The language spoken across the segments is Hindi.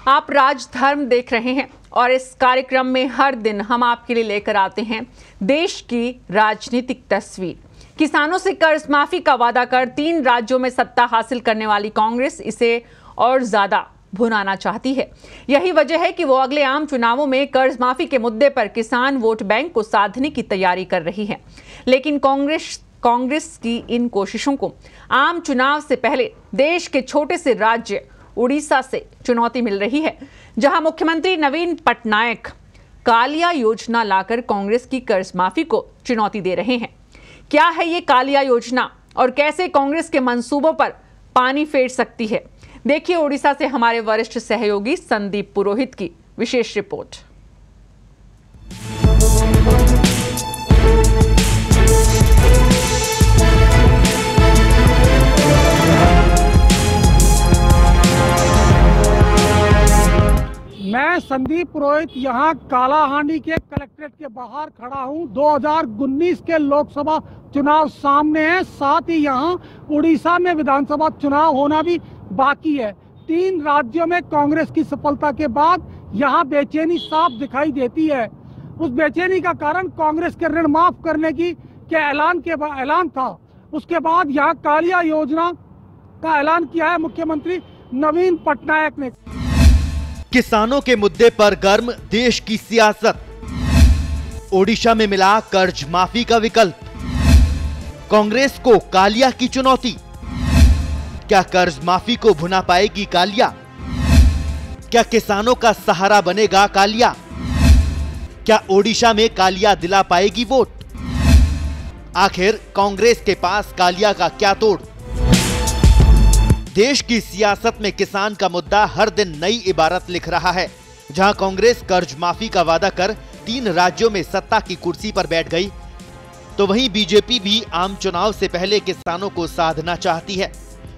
आप राजधर्म देख रहे हैं और इस कार्यक्रम में हर दिन हम आपके लिए लेकर आते हैं देश की राजनीतिक तस्वीर। किसानों से कर्ज माफी का वादा कर 3 राज्यों में सत्ता हासिल करने वाली कांग्रेस इसे और ज्यादा भुनाना चाहती है। यही वजह है कि वो अगले आम चुनावों में कर्ज माफी के मुद्दे पर किसान वोट बैंक को साधने की तैयारी कर रही है। लेकिन कांग्रेस की इन कोशिशों को आम चुनाव से पहले देश के छोटे से राज्य उड़ीसा से चुनौती मिल रही है, जहां मुख्यमंत्री नवीन पटनायक कालिया योजना लाकर कांग्रेस की कर्ज माफी को चुनौती दे रहे हैं। क्या है ये कालिया योजना और कैसे कांग्रेस के मंसूबों पर पानी फेर सकती है? देखिए उड़ीसा से हमारे वरिष्ठ सहयोगी संदीप पुरोहित की विशेष रिपोर्ट। मैं संदीप पुरोहित यहाँ कालाहांडी के कलेक्ट्रेट के बाहर खड़ा हूँ। 2019 के लोकसभा चुनाव सामने है, साथ ही यहाँ उड़ीसा में विधानसभा चुनाव होना भी बाकी है। 3 राज्यों में कांग्रेस की सफलता के बाद यहाँ बेचैनी साफ दिखाई देती है। उस बेचैनी का कारण कांग्रेस के ऋण माफ करने के ऐलान था। उसके बाद यहाँ कालिया योजना का ऐलान किया है मुख्यमंत्री नवीन पटनायक ने। किसानों के मुद्दे पर गर्म देश की सियासत, ओडिशा में मिला कर्ज माफी का विकल्प, कांग्रेस को कालिया की चुनौती। क्या कर्ज माफी को भुना पाएगी कालिया? क्या किसानों का सहारा बनेगा कालिया? क्या ओडिशा में कालिया दिला पाएगी वोट? आखिर कांग्रेस के पास कालिया का क्या तोड़? देश की सियासत में किसान का मुद्दा हर दिन नई इबारत लिख रहा है। जहां कांग्रेस कर्ज माफी का वादा कर 3 राज्यों में सत्ता की कुर्सी पर बैठ गई, तो वहीं बीजेपी भी आम चुनाव से पहले किसानों को साधना चाहती है।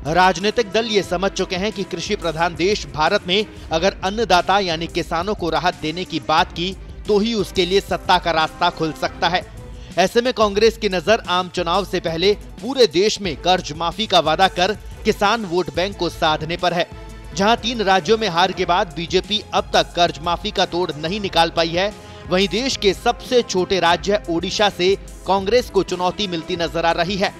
राजनीतिक दल ये समझ चुके हैं कि कृषि प्रधान देश भारत में अगर अन्नदाता यानी किसानों को राहत देने की बात की तो ही उसके लिए सत्ता का रास्ता खुल सकता है। ऐसे में कांग्रेस की नजर आम चुनाव से पहले पूरे देश में कर्ज माफी का वादा कर किसान वोट बैंक को साधने पर है। जहां 3 राज्यों में हार के बाद बीजेपी अब तक कर्ज माफी का तोड़ नहीं निकाल पाई है, वहीं देश के सबसे छोटे राज्य ओडिशा से कांग्रेस को चुनौती मिलती नजर आ रही है।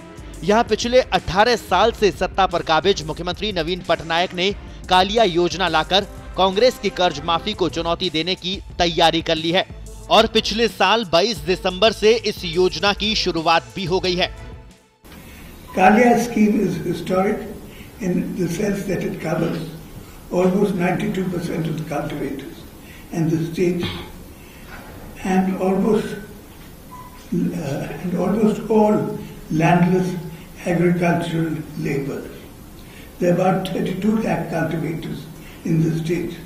यहां पिछले 18 साल से सत्ता पर काबिज मुख्यमंत्री नवीन पटनायक ने कालिया योजना लाकर कांग्रेस की कर्ज माफी को चुनौती देने की तैयारी कर ली है और पिछले साल 22 दिसंबर से इस योजना की शुरुआत भी हो गई है। Kalia scheme is historic in the sense that it covers almost 92% of the cultivators in the state and almost all landless agricultural laborers. There are about 32 lakh cultivators in the state.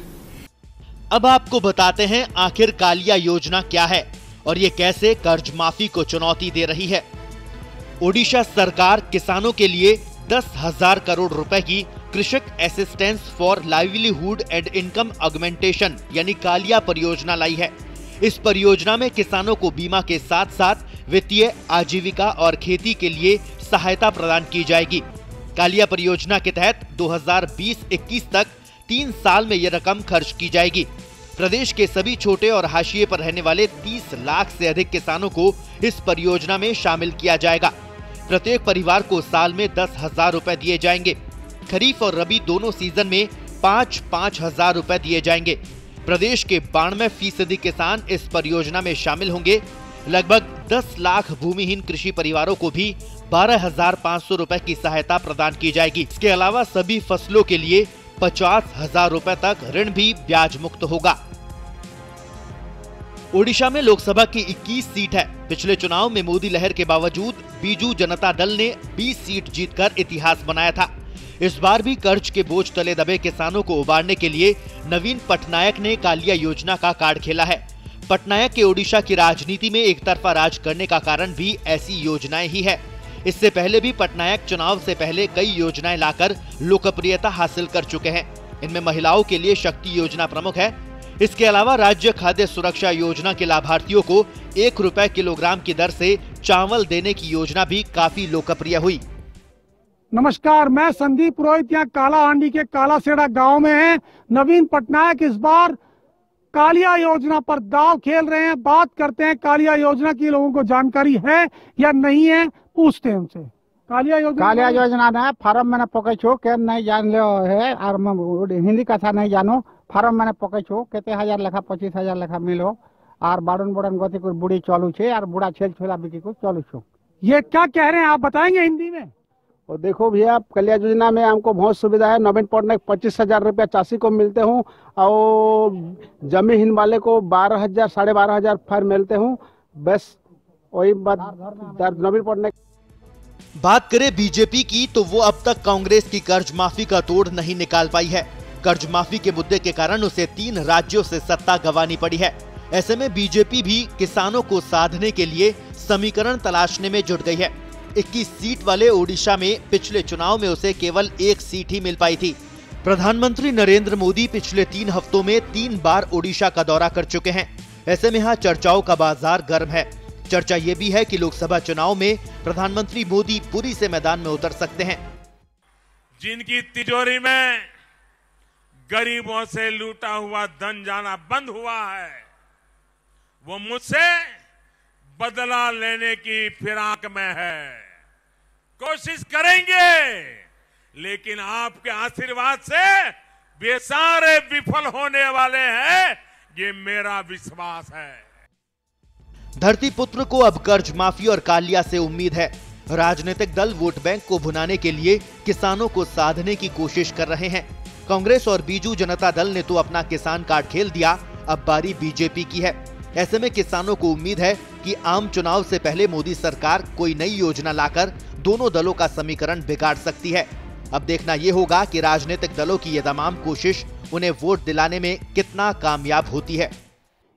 अब आपको बताते हैं आखिर कालिया योजना क्या है और ये कैसे कर्ज माफी को चुनौती दे रही है। ओडिशा सरकार किसानों के लिए 10,000 करोड़ रुपए की कृषक assistance for livelihood and income augmentation यानी कालिया परियोजना लाई है। इस परियोजना में किसानों को बीमा के साथ साथ वित्तीय, आजीविका और खेती के लिए सहायता प्रदान की जाएगी। कालिया परियोजना के तहत 2020-21 तक 3 साल में यह रकम खर्च की जाएगी। प्रदेश के सभी छोटे और हाशिए पर रहने वाले 30 लाख से अधिक किसानों को इस परियोजना में शामिल किया जाएगा। प्रत्येक परिवार को साल में 10,000 रुपए दिए जाएंगे। खरीफ और रबी दोनों सीजन में 5-5 हजार रुपए दिए जाएंगे। प्रदेश के 92% किसान इस परियोजना में शामिल होंगे। लगभग 10 लाख भूमिहीन कृषि परिवारों को भी 12,500 रुपए की सहायता प्रदान की जाएगी। इसके अलावा सभी फसलों के लिए 50,000 रुपए तक ऋण भी ब्याज मुक्त होगा। ओडिशा में लोकसभा की 21 सीट है। पिछले चुनाव में मोदी लहर के बावजूद बीजू जनता दल ने 20 सीट जीतकर इतिहास बनाया था। इस बार भी कर्ज के बोझ तले दबे किसानों को उबारने के लिए नवीन पटनायक ने कालिया योजना का कार्ड खेला है। पटनायक के ओडिशा की राजनीति में एक तरफा राज करने का कारण भी ऐसी योजनाएं ही है। इससे पहले भी पटनायक चुनाव से पहले कई योजनाएं लाकर लोकप्रियता हासिल कर चुके हैं। इनमें महिलाओं के लिए शक्ति योजना प्रमुख है। इसके अलावा राज्य खाद्य सुरक्षा योजना के लाभार्थियों को 1 रुपए किलोग्राम की दर से चावल देने की योजना भी काफी लोकप्रिय हुई। नमस्कार, मैं संदीप पुरोहित यहाँ कालाहांडी के कालासेड़ा गांव में है। नवीन पटनायक इस बार कालिया योजना पर दांव खेल रहे हैं। बात करते हैं कालिया योजना की, लोगों को जानकारी है या नहीं है, पूछते हैं उनसे। कालिया योजना ना फार्म मैंने पकै छो के नहीं जान लो है और मैं हिंदी कथा नहीं जानो। फार्म मैंने पकै छो केते हजार लेखा 25,000 लेखा मिलो और बाड़न गति को बुढ़ी चालू छे और बुढ़ा छेल छोला बिकी को चालू छो। ये क्या कह रहे हैं आप बताएंगे हिंदी में? और देखो भैया, कालिया योजना में हमको बहुत सुविधा है। नवीन पटनायक 25,000 रुपया चासी को मिलते हूँ और जमीन वाले को 12,000 12,500 फायर मिलते हूँ। बस वही बात नवीन पटनायक। बात करें बीजेपी की तो वो अब तक कांग्रेस की कर्ज माफी का तोड़ नहीं निकाल पाई है। कर्ज माफी के मुद्दे के कारण उसे 3 राज्यों से सत्ता गंवानी पड़ी है। ऐसे में बीजेपी भी किसानों को साधने के लिए समीकरण तलाशने में जुट गई है। 21 सीट वाले ओडिशा में पिछले चुनाव में उसे केवल 1 सीट ही मिल पाई थी। प्रधानमंत्री नरेंद्र मोदी पिछले 3 हफ्तों में 3 बार ओडिशा का दौरा कर चुके हैं। ऐसे में यहाँ चर्चाओं का बाजार गर्म है। चर्चा ये भी है कि लोकसभा चुनाव में प्रधानमंत्री मोदी पुरी से मैदान में उतर सकते हैं। जिनकी तिजोरी में गरीबों से लूटा हुआ धन जाना बंद हुआ है, वो मुझसे बदला लेने की फिराक में है। कोशिश करेंगे, लेकिन आपके आशीर्वाद से वे सारे विफल होने वाले हैं, ये मेरा विश्वास है। धरती पुत्र को अब कर्ज माफी और कालिया से उम्मीद है। राजनीतिक दल वोट बैंक को भुनाने के लिए किसानों को साधने की कोशिश कर रहे हैं। कांग्रेस और बीजू जनता दल ने तो अपना किसान कार्ड खेल दिया, अब बारी बीजेपी की है। ऐसे में किसानों को उम्मीद है कि आम चुनाव से पहले मोदी सरकार कोई नई योजना लाकर दोनों दलों का समीकरण बिगाड़ सकती है। अब देखना यह होगा कि राजनीतिक दलों की ये तमाम कोशिश उन्हें वोट दिलाने में कितना कामयाब होती है।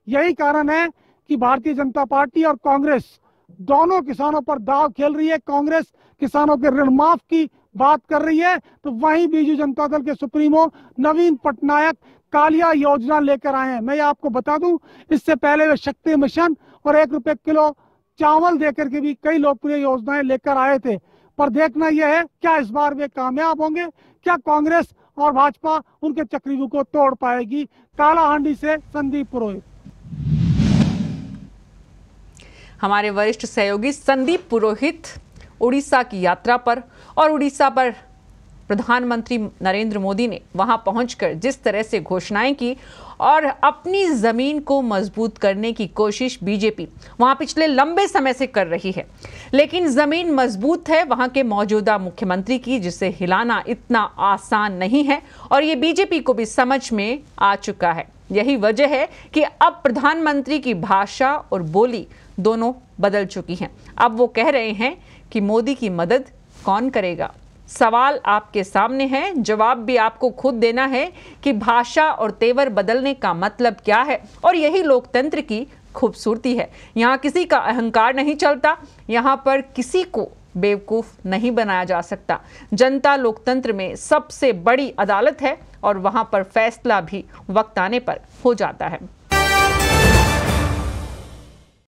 यही कारण है कि भारतीय जनता पार्टी और कांग्रेस दोनों किसानों पर दांव खेल रही है। कांग्रेस किसानों के ऋण माफ की बात कर रही है, तो वहीं बीजू जनता दल के सुप्रीमो नवीन पटनायक कालिया योजना लेकर आए हैं। मैं आपको बता दूं, इससे पहले वे शक्ति मिशन और 1 रुपए किलो चावल देकर के भी कई लोकप्रिय योजनाएं लेकर आए थे। पर देखना यह है क्या इस बार वे कामयाब होंगे, क्या कांग्रेस और भाजपा उनके चक्रव्यूह को तोड़ पाएगी। कालाहांडी से संदीप पुरोहित। हमारे वरिष्ठ सहयोगी संदीप पुरोहित उड़ीसा की यात्रा पर, और उड़ीसा पर प्रधानमंत्री नरेंद्र मोदी ने वहां पहुंचकर जिस तरह से घोषणाएं की और अपनी जमीन को मजबूत करने की कोशिश बीजेपी वहां पिछले लंबे समय से कर रही है। लेकिन जमीन मजबूत है वहां के मौजूदा मुख्यमंत्री की, जिसे हिलाना इतना आसान नहीं है और ये बीजेपी को भी समझ में आ चुका है। यही वजह है कि अब प्रधानमंत्री की भाषा और बोली दोनों बदल चुकी हैं। अब वो कह रहे हैं कि मोदी की मदद कौन करेगा। सवाल आपके सामने है, जवाब भी आपको खुद देना है कि भाषा और तेवर बदलने का मतलब क्या है। और यही लोकतंत्र की खूबसूरती है। यहाँ किसी का अहंकार नहीं चलता, यहाँ पर किसी को बेवकूफ नहीं बनाया जा सकता। जनता लोकतंत्र में सबसे बड़ी अदालत है और वहाँ पर फैसला भी वक्त आने पर हो जाता है।